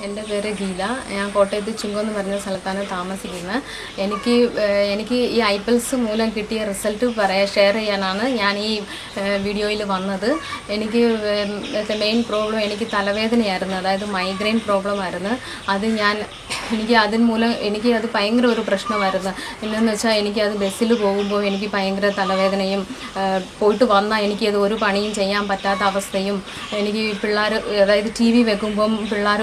എൻ്റെ പേര് ഗീല. ഞാൻ കോട്ടയത്ത് ചുങ്കം എന്ന് പറഞ്ഞ സ്ഥലത്താണ് താമസിക്കുന്നത്. എനിക്ക് ഈ ഐപ്പിൾസ് മൂലം കിട്ടിയ റിസൾട്ട് ഷെയർ ചെയ്യാനാണ് ഞാൻ ഈ വീഡിയോയിൽ വന്നത്. എനിക്ക് മെയിൻ പ്രോബ്ലം എനിക്ക് തലവേദനയായിരുന്നു, അതായത് മൈഗ്രെയിൻ പ്രോബ്ലം ആയിരുന്നു. എനിക്ക് അത് ഭയങ്കര ഒരു പ്രശ്നമായിരുന്നു. എന്നു വെച്ചാൽ എനിക്കത് ബസ്സിൽ പോകുമ്പോൾ എനിക്ക് ഭയങ്കര തലവേദനയും, പോയിട്ട് വന്നാൽ എനിക്കത് ഒരു പണിയും ചെയ്യാൻ പറ്റാത്ത അവസ്ഥയും, എനിക്ക് പിള്ളേർ അതായത് ടി വി വെക്കുമ്പം പിള്ളേർ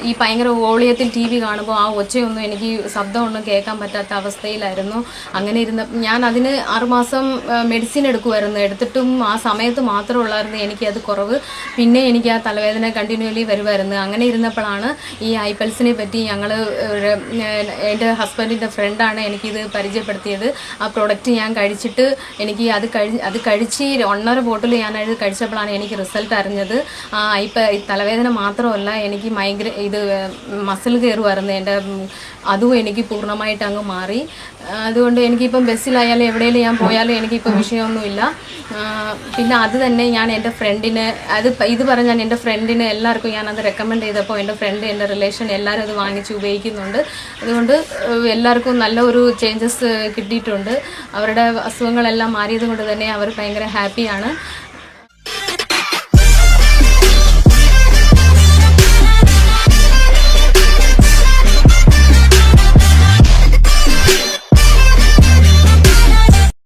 ഈ ഭയങ്കര വോളിയത്തിൽ ടി വി കാണുമ്പോൾ ആ ഒച്ചയൊന്നും എനിക്ക് ശബ്ദമൊന്നും കേൾക്കാൻ പറ്റാത്ത അവസ്ഥയിലായിരുന്നു. അങ്ങനെ ഞാൻ അതിന് 6 മാസം മെഡിസിൻ എടുത്തിട്ടും ആ സമയത്ത് മാത്രമുള്ളായിരുന്നു എനിക്കത് കുറവ്. പിന്നെ എനിക്ക് ആ തലവേദന കണ്ടിന്യൂലി വരുമായിരുന്നു. അങ്ങനെ ഇരുന്നപ്പോഴാണ് ഈ ഐപ്പിൾസിനെ പറ്റി എൻ്റെ ഹസ്ബൻഡിൻ്റെ ഫ്രണ്ടാണ് എനിക്കിത് പരിചയപ്പെടുത്തിയത്. ആ പ്രൊഡക്റ്റ് ഞാൻ കഴിച്ചിട്ട് എനിക്ക് അത് കഴിച്ച് 1.5 ബോട്ടിൽ ഞാനത് കഴിച്ചപ്പോഴാണ് എനിക്ക് റിസൾട്ട് അറിഞ്ഞത്. തലവേദന മാത്രമല്ല, എനിക്ക് മസിൽ കയറുമായിരുന്നു അതും എനിക്ക് പൂർണ്ണമായിട്ട് അങ്ങ് മാറി. അതുകൊണ്ട് എനിക്കിപ്പം ബസ്സിലായാലും എവിടെയെങ്കിലും ഞാൻ പോയാലും എനിക്കിപ്പോൾ വിഷയമൊന്നുമില്ല. പിന്നെ അത് തന്നെ ഞാൻ എൻ്റെ ഫ്രണ്ടിന് ഇത് പറഞ്ഞാൽ എൻ്റെ ഫ്രണ്ടിന് എല്ലാവർക്കും ഞാനത് റെക്കമെൻഡ് ചെയ്തപ്പോൾ എൻ്റെ ഫ്രണ്ട്, എൻ്റെ റിലേഷൻ എല്ലാവരും അത് വാങ്ങിച്ച് ഉപയോഗിക്കുന്നുണ്ട്. അതുകൊണ്ട് എല്ലാവർക്കും നല്ല ഒരു ചേഞ്ചസ് കിട്ടിയിട്ടുണ്ട്. അവരുടെ അസുഖങ്ങളെല്ലാം മാറിയത് കൊണ്ട് തന്നെ അവർ ഭയങ്കര ഹാപ്പിയാണ്.